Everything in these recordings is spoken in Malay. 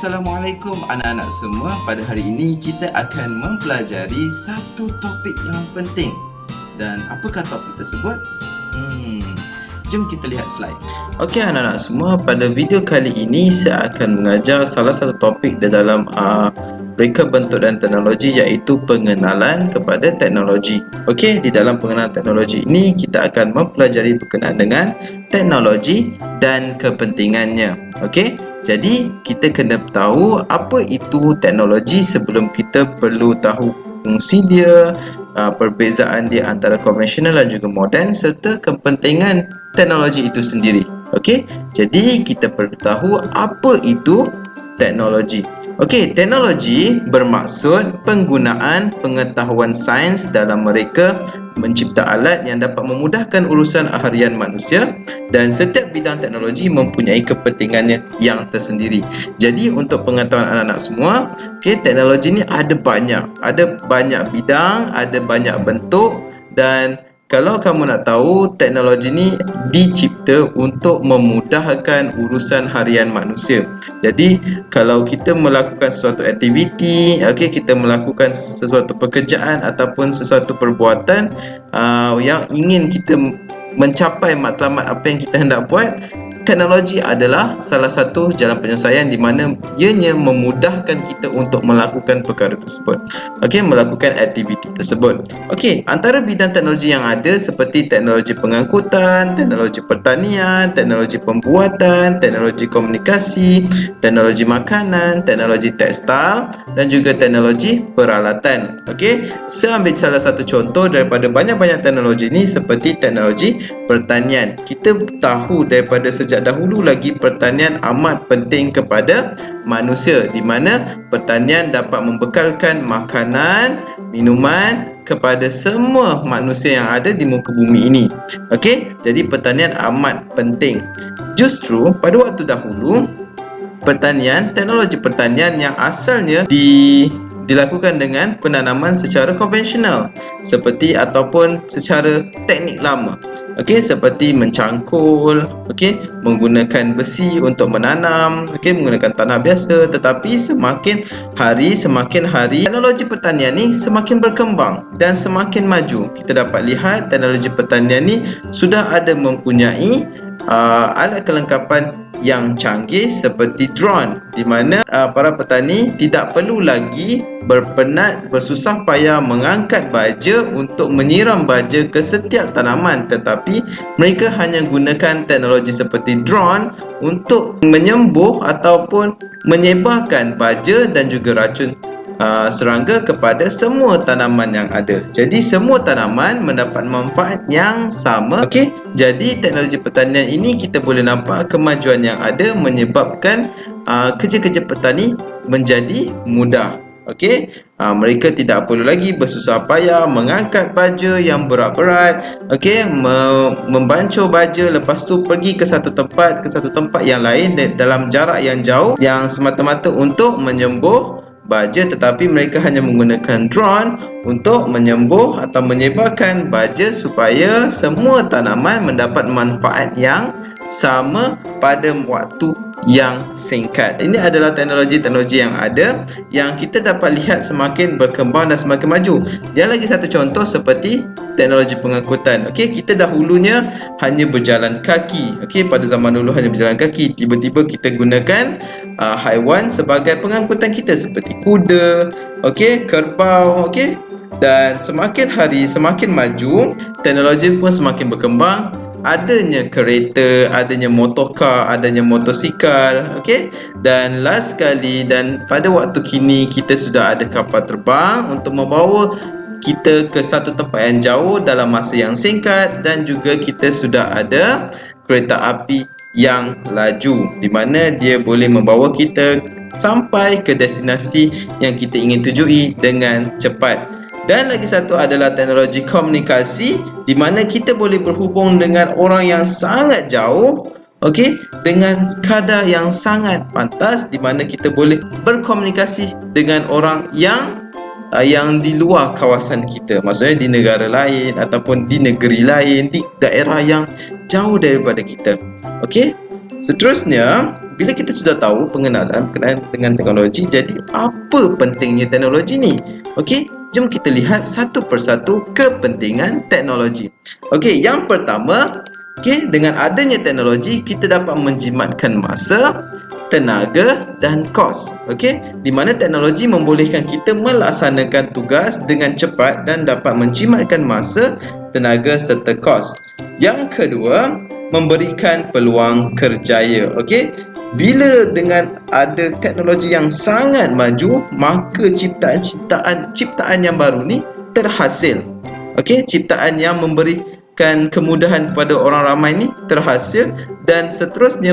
Assalamualaikum anak-anak semua. Pada hari ini kita akan mempelajari satu topik yang penting. Dan apakah topik tersebut? Jom kita lihat slide. Okey anak-anak semua, pada video kali ini saya akan mengajar salah satu topik di dalam reka bentuk dan teknologi, iaitu pengenalan kepada teknologi. Okey, di dalam pengenalan teknologi ini kita akan mempelajari berkenaan dengan teknologi dan kepentingannya. Okey, jadi kita kena tahu apa itu teknologi sebelum kita perlu tahu fungsi dia, perbezaan dia antara konvensional dan juga moden, serta kepentingan teknologi itu sendiri. Okey, jadi kita perlu tahu apa itu teknologi. Okey, teknologi bermaksud penggunaan pengetahuan sains dalam mereka mencipta alat yang dapat memudahkan urusan harian manusia, dan setiap bidang teknologi mempunyai kepentingannya yang tersendiri. Jadi untuk pengetahuan anak-anak semua, okey, teknologi ni ada banyak bidang, ada banyak bentuk, dan kalau kamu nak tahu, teknologi ni dicipta untuk memudahkan urusan harian manusia. Jadi kalau kita melakukan sesuatu aktiviti, okey, kita melakukan sesuatu pekerjaan ataupun sesuatu perbuatan yang ingin kita mencapai matlamat apa yang kita hendak buat, teknologi adalah salah satu jalan penyelesaian di mana ianya memudahkan kita untuk melakukan perkara tersebut. Okey, melakukan aktiviti tersebut. Okey, antara bidang teknologi yang ada seperti teknologi pengangkutan, teknologi pertanian, teknologi pembuatan, teknologi komunikasi, teknologi makanan, teknologi tekstil dan juga teknologi peralatan. Okey, saya ambil salah satu contoh daripada banyak-banyak teknologi ini seperti teknologi pertanian. Kita tahu daripada sejak dahulu lagi pertanian amat penting kepada manusia, di mana pertanian dapat membekalkan makanan, minuman kepada semua manusia yang ada di muka bumi ini. Okey, jadi pertanian amat penting. Justru pada waktu dahulu, teknologi pertanian yang asalnya dilakukan dengan penanaman secara konvensional seperti ataupun secara teknik lama. Okey, seperti mencangkul, okey, menggunakan besi untuk menanam, okey, menggunakan tanah biasa. Tetapi semakin hari teknologi pertanian ni semakin berkembang dan semakin maju. Kita dapat lihat teknologi pertanian ni sudah ada mempunyai alat kelengkapan yang canggih seperti drone, di mana para petani tidak perlu lagi berpenat bersusah payah mengangkat baja untuk menyiram baja ke setiap tanaman, tetapi mereka hanya gunakan teknologi seperti drone untuk menyembuh ataupun menyebarkan baja dan juga racun serangga kepada semua tanaman yang ada. Jadi semua tanaman mendapat manfaat yang sama. Okey, jadi teknologi pertanian ini kita boleh nampak kemajuan yang ada menyebabkan kerja-kerja petani menjadi mudah. Okey, mereka tidak perlu lagi bersusah payah mengangkat baja yang berat-berat, okey, membancur baja, lepas tu pergi ke satu tempat yang lain dalam jarak yang jauh, yang semata-mata untuk menyembuh baja, tetapi mereka hanya menggunakan drone untuk menyembuh atau menyebarkan baja supaya semua tanaman mendapat manfaat yang sama pada waktu yang singkat. Ini adalah teknologi-teknologi yang ada, yang kita dapat lihat semakin berkembang dan semakin maju. Yang lagi satu contoh seperti teknologi pengangkutan. Okey, kita dahulunya hanya berjalan kaki. Okey, pada zaman dulu hanya berjalan kaki. Tiba-tiba kita gunakan haiwan sebagai pengangkutan kita seperti kuda, okey, kerbau, okey. Dan semakin hari semakin maju, teknologi pun semakin berkembang. Adanya kereta, adanya motorkar, adanya motosikal, okey. Dan last sekali, dan pada waktu kini kita sudah ada kapal terbang untuk membawa kita ke satu tempat yang jauh dalam masa yang singkat, dan juga kita sudah ada kereta api yang laju, di mana dia boleh membawa kita sampai ke destinasi yang kita ingin tujui dengan cepat. Dan lagi satu adalah teknologi komunikasi, di mana kita boleh berhubung dengan orang yang sangat jauh, okey, dengan kadar yang sangat pantas, di mana kita boleh berkomunikasi dengan orang yang di luar kawasan kita, maksudnya di negara lain ataupun di negeri lain, di daerah yang jauh daripada kita. Okey, seterusnya bila kita sudah tahu pengenalan dengan teknologi, jadi apa pentingnya teknologi ni? Okey, jom kita lihat satu persatu kepentingan teknologi. Okey, yang pertama, okey, dengan adanya teknologi kita dapat menjimatkan masa, tenaga dan kos. Okey, di mana teknologi membolehkan kita melaksanakan tugas dengan cepat dan dapat menjimatkan masa, tenaga serta kos. Yang kedua, memberikan peluang kerjaya. Okey, bila dengan ada teknologi yang sangat maju, maka ciptaan yang baru ni terhasil. Okey, ciptaan yang memberikan kemudahan kepada orang ramai ni terhasil, dan seterusnya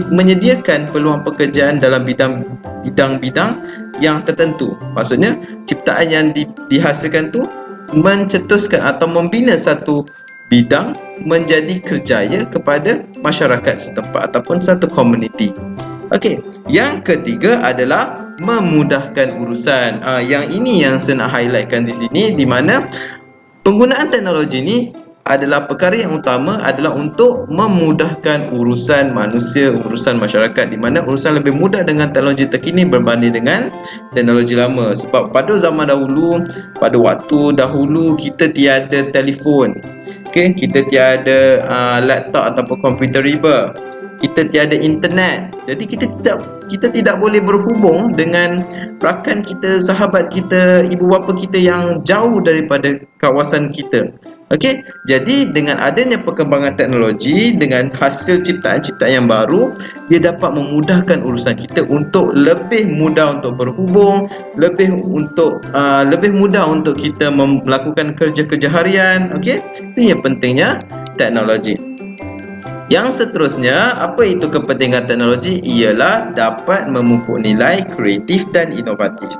menyediakan peluang pekerjaan dalam bidang-bidang yang tertentu. Maksudnya ciptaan yang dihasilkan tu mencetuskan atau membina satu bidang menjadi kerjaya kepada masyarakat setempat ataupun satu komuniti. Okey, yang ketiga adalah memudahkan urusan. Yang ini yang saya nak highlightkan di sini, di mana penggunaan teknologi ini adalah perkara yang utama adalah untuk memudahkan urusan manusia, urusan masyarakat, di mana urusan lebih mudah dengan teknologi terkini berbanding dengan teknologi lama. Sebab pada zaman dahulu, pada waktu dahulu, kita tiada telefon. Okay, kita tiada laptop ataupun komputer riba, kita tiada internet, jadi kita tidak boleh berhubung dengan rakan kita, sahabat kita, ibu bapa kita yang jauh daripada kawasan kita. Okey, jadi dengan adanya perkembangan teknologi, dengan hasil ciptaan-ciptaan yang baru, dia dapat memudahkan urusan kita untuk lebih mudah untuk berhubung, lebih mudah untuk kita melakukan kerja-kerja harian. Okey, itu yang pentingnya teknologi. Yang seterusnya, apa itu kepentingan teknologi? Ialah dapat memupuk nilai kreatif dan inovatif.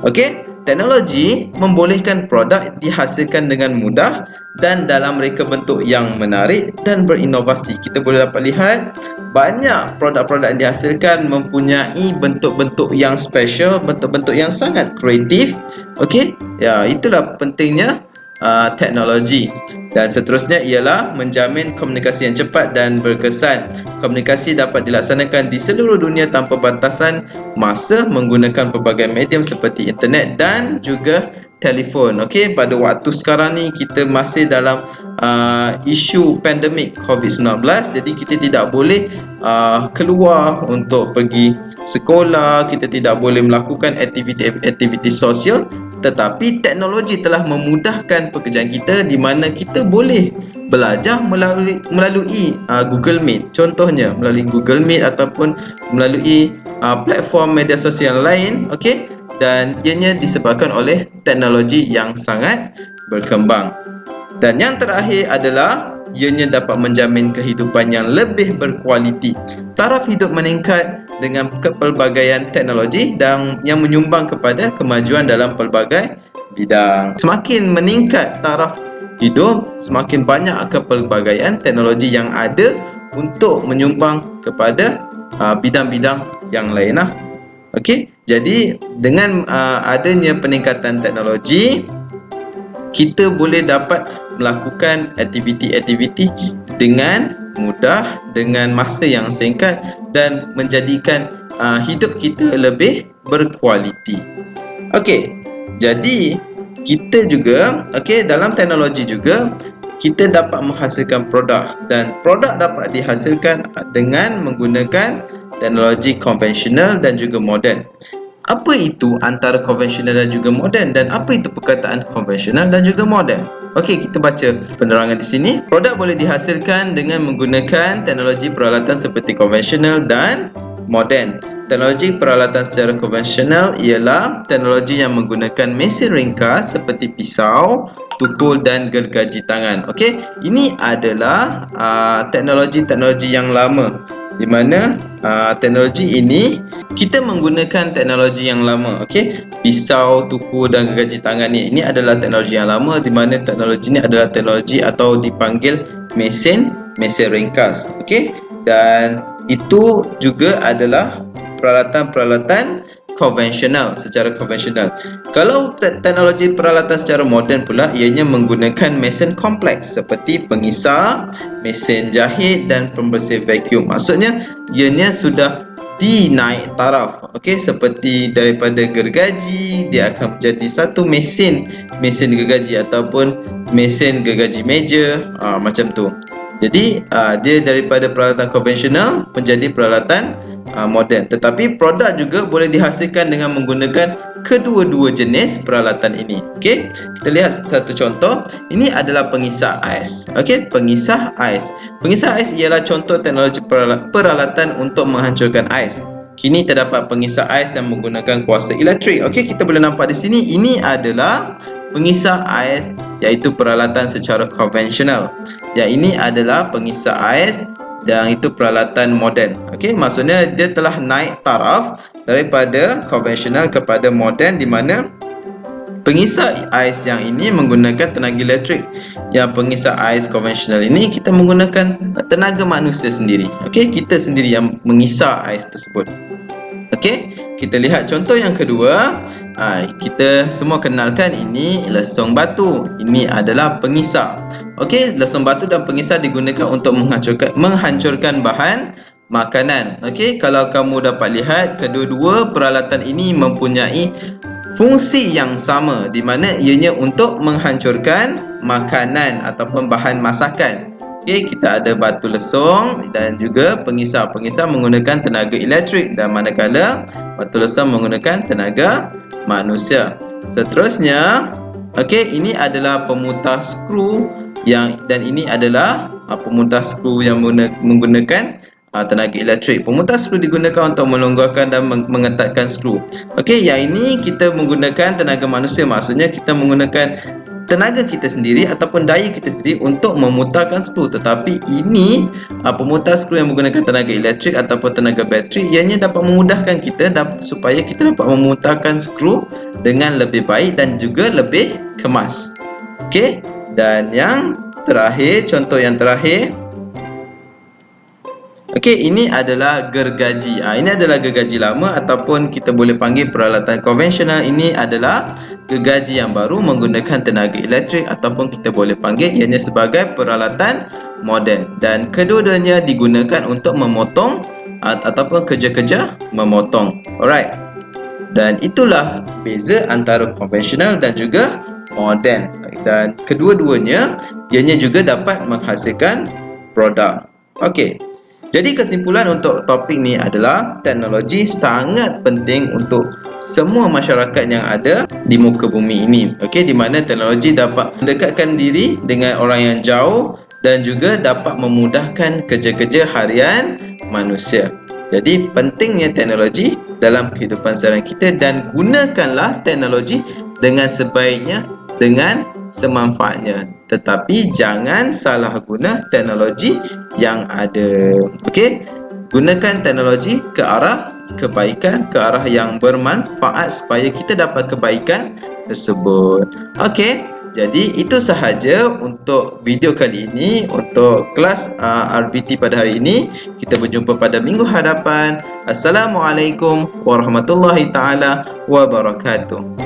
Okey, teknologi membolehkan produk dihasilkan dengan mudah dan dalam reka bentuk yang menarik dan berinovasi. Kita boleh dapat lihat banyak produk-produk yang dihasilkan mempunyai bentuk-bentuk yang special, bentuk-bentuk yang sangat kreatif. Okey, ya, itulah pentingnya teknologi. Dan seterusnya ialah menjamin komunikasi yang cepat dan berkesan. Komunikasi dapat dilaksanakan di seluruh dunia tanpa batasan masa menggunakan pelbagai medium seperti internet dan juga telefon. Okey, pada waktu sekarang ni kita masih dalam isu pandemik COVID-19, jadi kita tidak boleh keluar untuk pergi sekolah, kita tidak boleh melakukan aktiviti sosial, tetapi teknologi telah memudahkan pekerjaan kita, di mana kita boleh belajar melalui Google Meet, contohnya melalui Google Meet ataupun melalui platform media sosial lain. Okey, dan ianya disebabkan oleh teknologi yang sangat berkembang. Dan yang terakhir adalah ianya dapat menjamin kehidupan yang lebih berkualiti. Taraf hidup meningkat dengan kepelbagaian teknologi dan yang menyumbang kepada kemajuan dalam pelbagai bidang. Semakin meningkat taraf hidup, semakin banyak kepelbagaian teknologi yang ada untuk menyumbang kepada bidang-bidang yang lain. Okey, jadi dengan adanya peningkatan teknologi, kita boleh dapat melakukan aktiviti-aktiviti dengan mudah, dengan masa yang singkat, dan menjadikan hidup kita lebih berkualiti. Okey, jadi kita juga, okey, dalam teknologi juga kita dapat menghasilkan produk, dan produk dapat dihasilkan dengan menggunakan teknologi konvensional dan juga moden. Apa itu antara konvensional dan juga moden, dan apa itu perkataan konvensional dan juga moden? Okey, kita baca penerangan di sini. Produk boleh dihasilkan dengan menggunakan teknologi peralatan seperti konvensional dan moden. Teknologi peralatan secara konvensional ialah teknologi yang menggunakan mesin ringkas seperti pisau, tukul dan gergaji tangan. Okey, ini adalah teknologi-teknologi yang lama, di mana teknologi ini kita menggunakan teknologi yang lama. Okey, pisau, tukul dan gergaji tangan ini adalah teknologi yang lama, di mana teknologi ini adalah teknologi atau dipanggil mesin ringkas. Okey, dan itu juga adalah peralatan-peralatan konvensional, secara konvensional. Kalau teknologi peralatan secara moden pula, ianya menggunakan mesin kompleks seperti pengisar, mesin jahit dan pembersih vacuum. Maksudnya ianya sudah dinaik taraf. Okey, seperti daripada gergaji dia akan menjadi satu mesin gergaji ataupun mesin gergaji meja, macam tu. Jadi dia daripada peralatan konvensional menjadi peralatan moden. Tetapi produk juga boleh dihasilkan dengan menggunakan kedua-dua jenis peralatan ini. Okey, kita lihat satu contoh. Ini adalah pengisah ais. Okey, pengisah ais. Pengisah ais ialah contoh teknologi peralatan untuk menghancurkan ais. Kini terdapat pengisah ais yang menggunakan kuasa elektrik. Okey, kita boleh nampak di sini ini adalah pengisah ais, iaitu peralatan secara konvensional. Yang ini adalah pengisah ais dan itu peralatan moden. Okey, maksudnya dia telah naik taraf daripada konvensional kepada moden, di mana pengisah ais yang ini menggunakan tenaga elektrik. Yang pengisah ais konvensional ini kita menggunakan tenaga manusia sendiri. Okey, kita sendiri yang mengisah ais tersebut. Okey, kita lihat contoh yang kedua. Kita semua kenalkan ini lesung batu. Ini adalah pengisah. Okey, lesung batu dan pengisah digunakan untuk menghancurkan bahan makanan. Okey, kalau kamu dapat lihat, kedua-dua peralatan ini mempunyai fungsi yang sama, di mana ianya untuk menghancurkan makanan ataupun bahan masakan. Okey, kita ada batu lesung dan juga pengisah. Pengisah menggunakan tenaga elektrik dan manakala batu lesung menggunakan tenaga manusia. Seterusnya, okey, ini adalah pemutar skru dan ini adalah pemutar skru yang menggunakan tenaga elektrik. Pemutar skru digunakan untuk melonggarkan dan mengetatkan skru. Okey, yang ini kita menggunakan tenaga manusia, maksudnya kita menggunakan tenaga kita sendiri ataupun daya kita sendiri untuk memutarkan skru. Tetapi ini pemutar skru yang menggunakan tenaga elektrik ataupun tenaga bateri, ianya dapat memudahkan kita supaya kita dapat memutarkan skru dengan lebih baik dan juga lebih kemas. Okey, dan yang terakhir, contoh yang terakhir. Okey, ini adalah gergaji. Ini adalah gergaji lama ataupun kita boleh panggil peralatan konvensional. Ini adalah gergaji yang baru menggunakan tenaga elektrik ataupun kita boleh panggil ianya sebagai peralatan moden. Dan kedua-duanya digunakan untuk memotong ataupun kerja-kerja memotong. Alright. Dan itulah beza antara konvensional dan juga moden. Dan kedua-duanya ianya juga dapat menghasilkan produk. Okey. Jadi kesimpulan untuk topik ni adalah teknologi sangat penting untuk semua masyarakat yang ada di muka bumi ini. Okey, di mana teknologi dapat mendekatkan diri dengan orang yang jauh dan juga dapat memudahkan kerja-kerja harian manusia. Jadi pentingnya teknologi dalam kehidupan seharian kita, dan gunakanlah teknologi dengan sebaiknya, dengan semanfaatnya, tetapi jangan salah guna teknologi yang ada. Okey, gunakan teknologi ke arah kebaikan, ke arah yang bermanfaat supaya kita dapat kebaikan tersebut. Okey, jadi itu sahaja untuk video kali ini, untuk kelas RBT pada hari ini. Kita berjumpa pada minggu hadapan. Assalamualaikum warahmatullahi taala wabarakatuh.